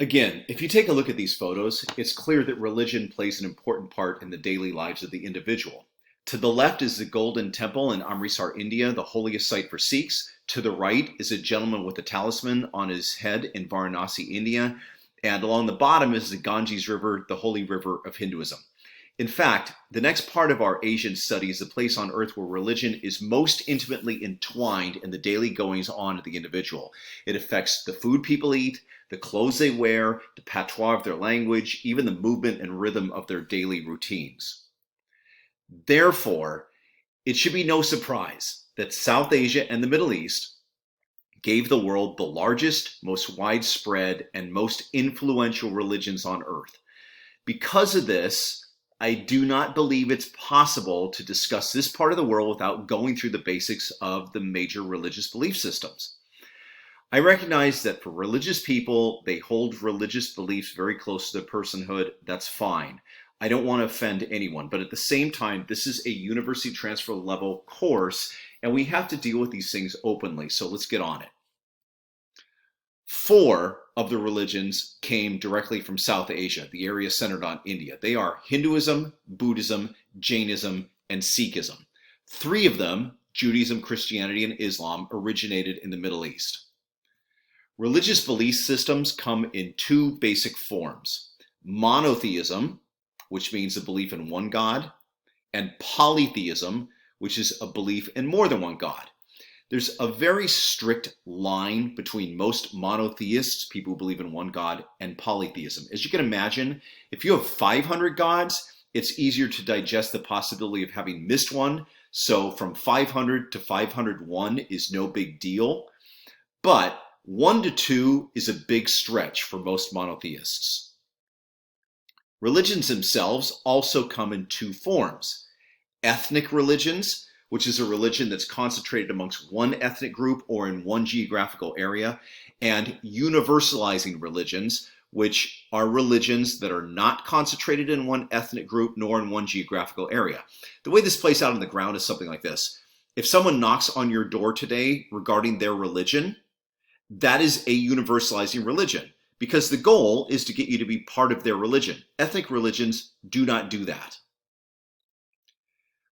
Again, if you take a look at these photos, it's clear that religion plays an important part in the daily lives of the individual. To the left is the Golden Temple in Amritsar, India, the holiest site for Sikhs. To the right is a gentleman with a talisman on his head in Varanasi, India. And along the bottom is the Ganges River, the holy river of Hinduism. In fact, the next part of our Asian study is the place on earth where religion is most intimately entwined in the daily goings on of the individual. It affects the food people eat, the clothes they wear, the patois of their language, even the movement and rhythm of their daily routines. Therefore, it should be no surprise that South Asia and the Middle East gave the world the largest, most widespread, and most influential religions on earth. Because of this, I do not believe it's possible to discuss this part of the world without going through the basics of the major religious belief systems. I recognize that for religious people, they hold religious beliefs very close to their personhood. That's fine. I don't want to offend anyone, but at the same time, this is a university transfer level course, and we have to deal with these things openly, so let's get on it. 4 of the religions came directly from South Asia, the area centered on India. They are Hinduism, Buddhism, Jainism, and Sikhism. 3 of them, Judaism, Christianity, and Islam, originated in the Middle East. Religious belief systems come in 2 basic forms: monotheism, which means a belief in one God, and polytheism, which is a belief in more than one God. There's a very strict line between most monotheists, people who believe in one God, and polytheism. As you can imagine, if you have 500 gods, it's easier to digest the possibility of having missed one. So from 500 to 501 is no big deal. But 1 to 2 is a big stretch for most monotheists. Religions themselves also come in 2 forms: ethnic religions, which is a religion that's concentrated amongst one ethnic group or in one geographical area, and universalizing religions, which are religions that are not concentrated in one ethnic group nor in one geographical area. The way this plays out on the ground is something like this. If someone knocks on your door today regarding their religion, that is a universalizing religion, because the goal is to get you to be part of their religion. Ethnic religions do not do that.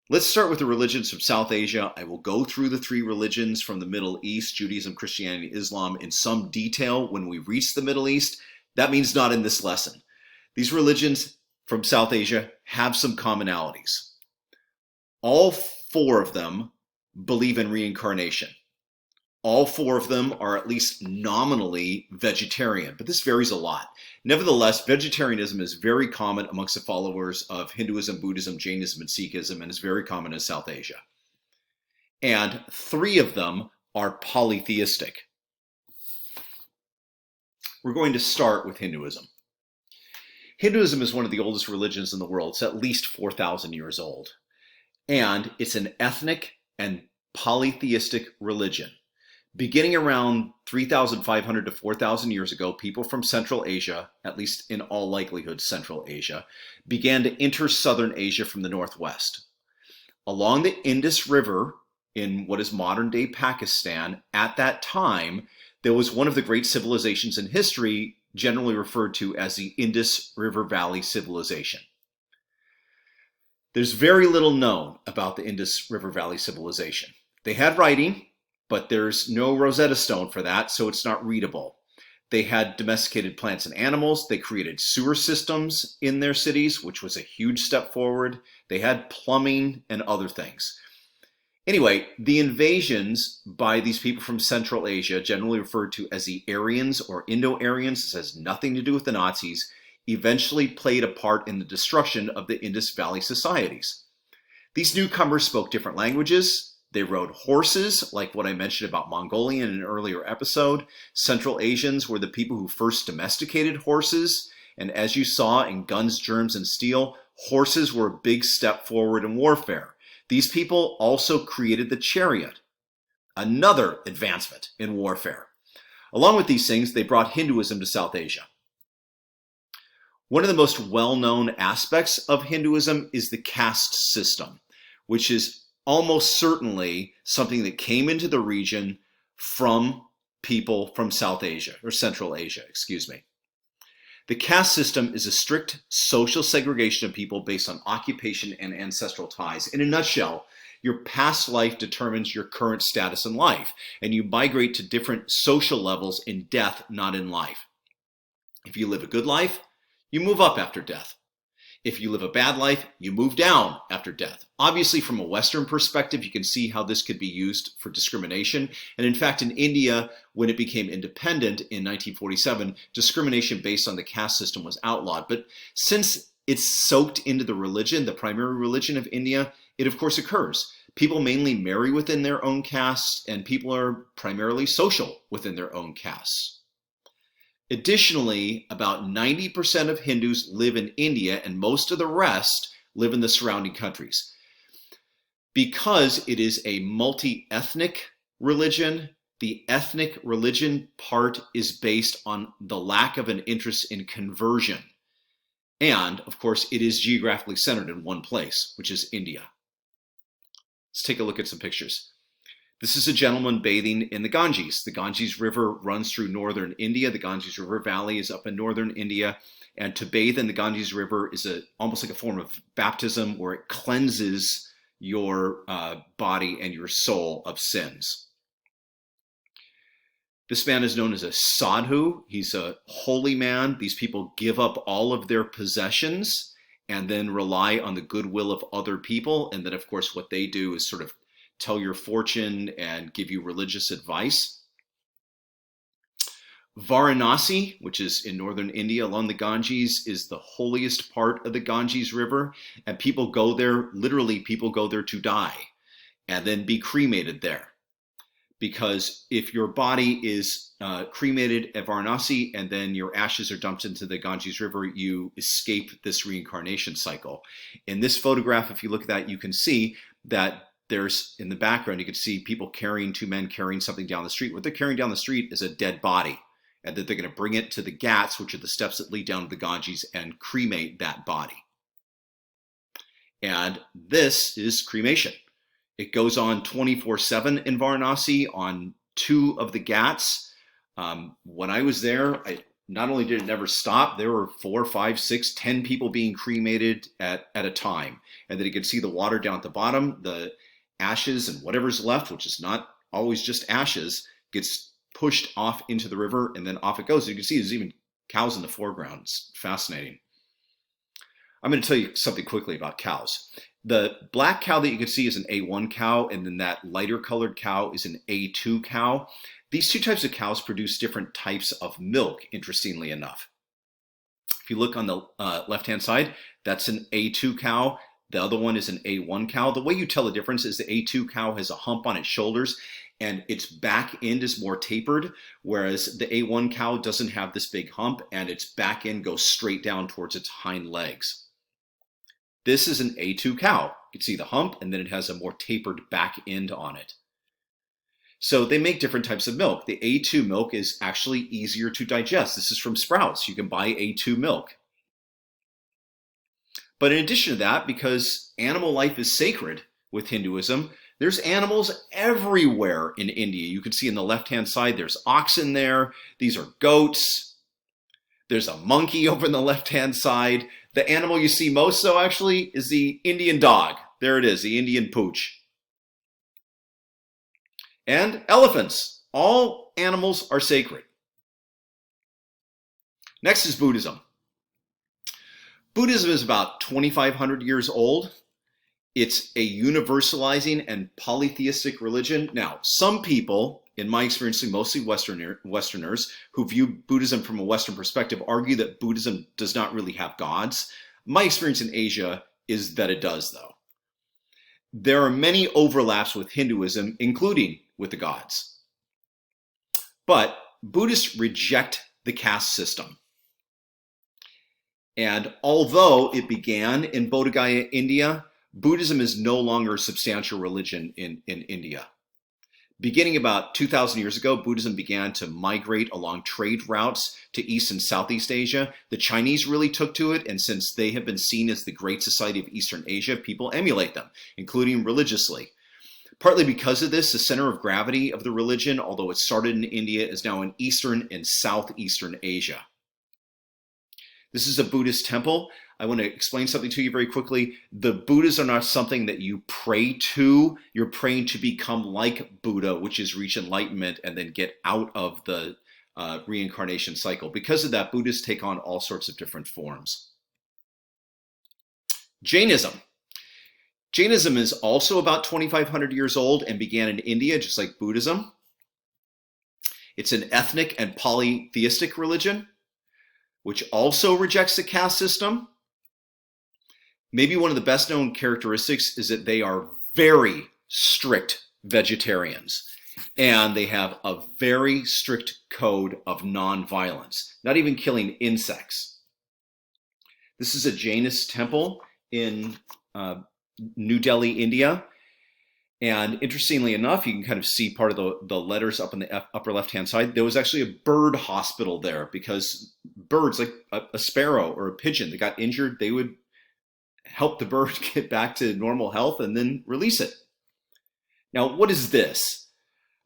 Let's start with the religions from South Asia. I will go through the 3 religions from the Middle East, Judaism, Christianity, Islam, in some detail when we reach the Middle East. That means not in this lesson. These religions from South Asia have some commonalities. All 4 of them believe in reincarnation. All 4 of them are at least nominally vegetarian, but this varies a lot. Nevertheless, vegetarianism is very common amongst the followers of Hinduism, Buddhism, Jainism, and Sikhism, and is very common in South Asia. And 3 of them are polytheistic. We're going to start with Hinduism. Hinduism is one of the oldest religions in the world. It's at least 4,000 years old. And it's an ethnic and polytheistic religion. Beginning around 3,500 to 4,000 years ago, people from Central Asia, at least in all likelihood Central Asia, began to enter Southern Asia from the northwest. Along the Indus River in what is modern-day Pakistan, at that time, there was one of the great civilizations in history, generally referred to as the Indus River Valley Civilization. There's very little known about the Indus River Valley Civilization. They had writing, but there's no Rosetta Stone for that, so it's not readable. They had domesticated plants and animals. They created sewer systems in their cities, which was a huge step forward. They had plumbing and other things. Anyway, the invasions by these people from Central Asia, generally referred to as the Aryans or Indo-Aryans, this has nothing to do with the Nazis, eventually played a part in the destruction of the Indus Valley societies. These newcomers spoke different languages. They rode horses, like what I mentioned about Mongolian in an earlier episode. Central Asians were the people who first domesticated horses. And as you saw in Guns, Germs, and Steel, horses were a big step forward in warfare. These people also created the chariot, another advancement in warfare. Along with these things, they brought Hinduism to South Asia. One of the most well-known aspects of Hinduism is the caste system, which is almost certainly something that came into the region from people from South Asia, or Central Asia, excuse me. The caste system is a strict social segregation of people based on occupation and ancestral ties. In a nutshell, your past life determines your current status in life, and you migrate to different social levels in death, not in life. If you live a good life, you move up after death. If you live a bad life, you move down after death. Obviously, from a Western perspective, you can see how this could be used for discrimination. And in fact, in India, when it became independent in 1947, discrimination based on the caste system was outlawed. But since it's soaked into the religion, the primary religion of India, it of course occurs. People mainly marry within their own castes, and people are primarily social within their own castes. Additionally, about 90% of Hindus live in India, and most of the rest live in the surrounding countries. Because it is a multi-ethnic religion, the ethnic religion part is based on the lack of an interest in conversion. And, of course, it is geographically centered in one place, which is India. Let's take a look at some pictures. This is a gentleman bathing in the Ganges. The Ganges River runs through northern India. The Ganges River Valley is up in northern India. And to bathe in the Ganges River is almost like a form of baptism where it cleanses your body and your soul of sins. This man is known as a sadhu. He's a holy man. These people give up all of their possessions and then rely on the goodwill of other people. And then, of course, what they do is sort of tell your fortune and give you religious advice. Varanasi, which is in northern India along the Ganges, is the holiest part of the Ganges River. And people go there, literally people go there to die and then be cremated there. Because if your body is cremated at Varanasi and then your ashes are dumped into the Ganges River, you escape this reincarnation cycle. In this photograph, if you look at that, you can see that there's, in the background, you can see people two men carrying something down the street. What they're carrying down the street is a dead body. And that they're going to bring it to the Ghats, which are the steps that lead down to the Ganges, and cremate that body. And this is cremation. It goes on 24/7 in Varanasi on 2 of the Ghats. When I was there, not only did it never stop, there were 4, 5, 6, 10 people being cremated at a time. And then you can see the water down at the bottom, the ashes and whatever's left, which is not always just ashes, gets pushed off into the river and then off it goes. You can see there's even cows in the foreground. It's fascinating. I'm going to tell you something quickly about cows. The black cow that you can see is an A1 cow, and then that lighter colored cow is an A2 cow. These two types of cows produce different types of milk, interestingly enough. If you look on the left-hand side, that's an A2 cow. The other one is an A1 cow. The way you tell the difference is the A2 cow has a hump on its shoulders and its back end is more tapered, whereas the A1 cow doesn't have this big hump and its back end goes straight down towards its hind legs. This is an A2 cow. You can see the hump and then it has a more tapered back end on it. So they make different types of milk. The A2 milk is actually easier to digest. This is from Sprouts. You can buy A2 milk. But in addition to that, because animal life is sacred with Hinduism, there's animals everywhere in India. You can see on the left-hand side, there's oxen there. These are goats. There's a monkey over on the left-hand side. The animal you see most, though, actually, is the Indian dog. There it is, the Indian pooch. And elephants. All animals are sacred. Next is Buddhism. Buddhism is about 2,500 years old. It's a universalizing and polytheistic religion. Now, some people, in my experience, mostly Westerners, who view Buddhism from a Western perspective, argue that Buddhism does not really have gods. My experience in Asia is that it does, though. There are many overlaps with Hinduism, including with the gods. But Buddhists reject the caste system. And although it began in Bodh Gaya, India, Buddhism is no longer a substantial religion in India. Beginning about 2,000 years ago, Buddhism began to migrate along trade routes to East and Southeast Asia. The Chinese really took to it, and since they have been seen as the great society of Eastern Asia, people emulate them, including religiously. Partly because of this, the center of gravity of the religion, although it started in India, is now in Eastern and Southeastern Asia. This is a Buddhist temple. I want to explain something to you very quickly. The Buddhas are not something that you pray to. You're praying to become like Buddha, which is reach enlightenment and then get out of the reincarnation cycle. Because of that, Buddhists take on all sorts of different forms. Jainism. Jainism is also about 2,500 years old and began in India, just like Buddhism. It's an ethnic and polytheistic religion, which also rejects the caste system. Maybe one of the best known characteristics is that they are very strict vegetarians, and they have a very strict code of nonviolence, not even killing insects. This is a Jainist temple in New Delhi, India. And interestingly enough, you can kind of see part of the letters up in the upper left-hand side. There was actually a bird hospital there because birds, like a sparrow or a pigeon that got injured, they would help the bird get back to normal health and then release it. Now, what is this?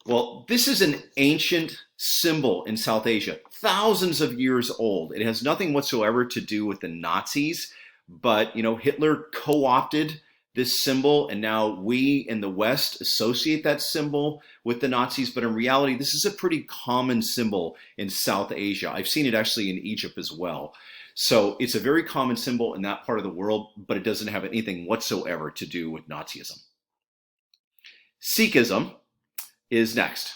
Well, this is an ancient symbol in South Asia, thousands of years old. It has nothing whatsoever to do with the Nazis, but Hitler co-opted this symbol, and now we in the West associate that symbol with the Nazis, but in reality, this is a pretty common symbol in South Asia. I've seen it actually in Egypt as well. So it's a very common symbol in that part of the world, but it doesn't have anything whatsoever to do with Nazism. Sikhism is next.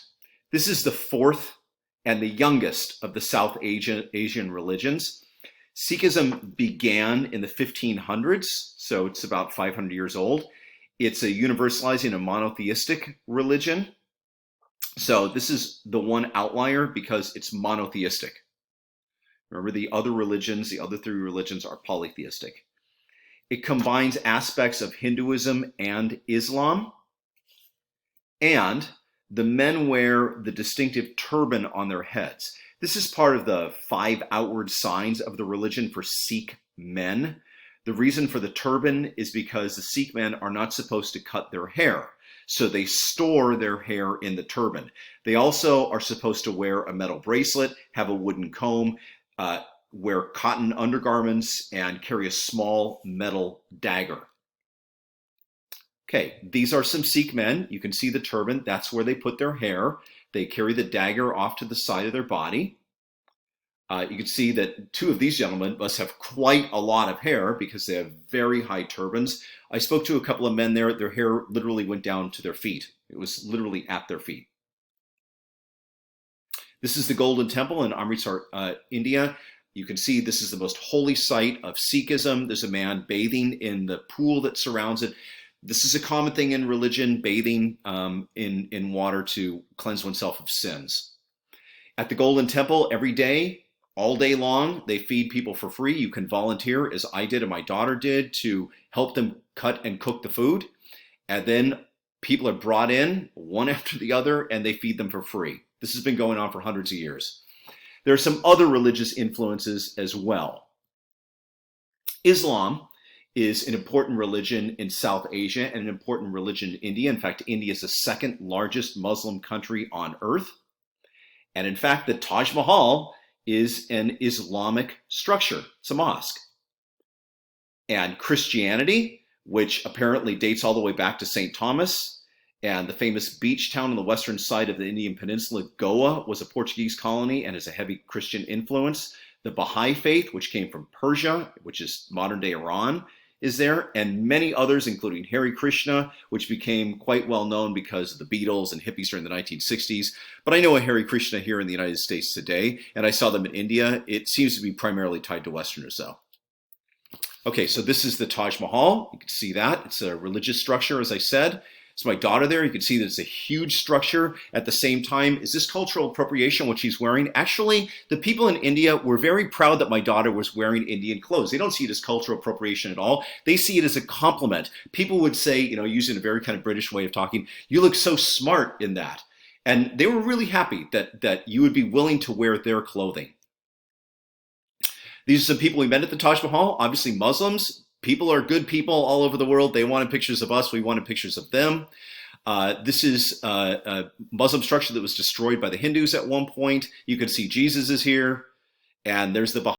This is the fourth and the youngest of the South Asian religions. Sikhism began in the 1500s, so it's about 500 years old. It's a universalizing, a monotheistic religion. So this is the one outlier because it's monotheistic. Remember, the other religions, the other three religions are polytheistic. It combines aspects of Hinduism and Islam. And the men wear the distinctive turban on their heads. This is part of the 5 outward signs of the religion for Sikh men. The reason for the turban is because the Sikh men are not supposed to cut their hair, so they store their hair in the turban. They also are supposed to wear a metal bracelet, have a wooden comb, wear cotton undergarments, and carry a small metal dagger. Okay, these are some Sikh men. You can see the turban. That's where they put their hair. They carry the dagger off to the side of their body. You can see that 2 of these gentlemen must have quite a lot of hair because they have very high turbans. I spoke to a couple of men there. Their hair literally went down to their feet. It was literally at their feet. This is the Golden Temple in Amritsar, India. You can see this is the most holy site of Sikhism. There's a man bathing in the pool that surrounds it. This is a common thing in religion, bathing in water to cleanse oneself of sins. At the Golden Temple, every day, all day long, they feed people for free. You can volunteer, as I did and my daughter did, to help them cut and cook the food. And then people are brought in one after the other and they feed them for free. This has been going on for hundreds of years. There are some other religious influences as well. Islam is an important religion in South Asia and an important religion in India. In fact, India is the 2nd largest Muslim country on earth. And in fact, the Taj Mahal is an Islamic structure. It's a mosque. And Christianity, which apparently dates all the way back to St. Thomas, and the famous beach town on the western side of the Indian Peninsula, Goa, was a Portuguese colony and has a heavy Christian influence. The Baha'i faith, which came from Persia, which is modern-day Iran, is there, and many others, including Hare Krishna, which became quite well known because of the Beatles and hippies during the 1960s. But I know a Hare Krishna here in the United States today, and I saw them in India. It seems to be primarily tied to Westerners, though. Okay, so this is the Taj Mahal. You can see that. It's a religious structure, as I said. It's my daughter there. You can see that it's a huge structure. At the same time, is this cultural appropriation, what she's wearing? Actually, the people in India were very proud that my daughter was wearing Indian clothes. They don't see it as cultural appropriation at all. They see it as a compliment. People would say, using a very kind of British way of talking, you look so smart in that. And they were really happy that you would be willing to wear their clothing. These are some people we met at the Taj Mahal, obviously Muslims. People are good people all over the world. They wanted pictures of us. We wanted pictures of them. This is a Muslim structure that was destroyed by the Hindus at one point. You can see Jesus is here. And there's the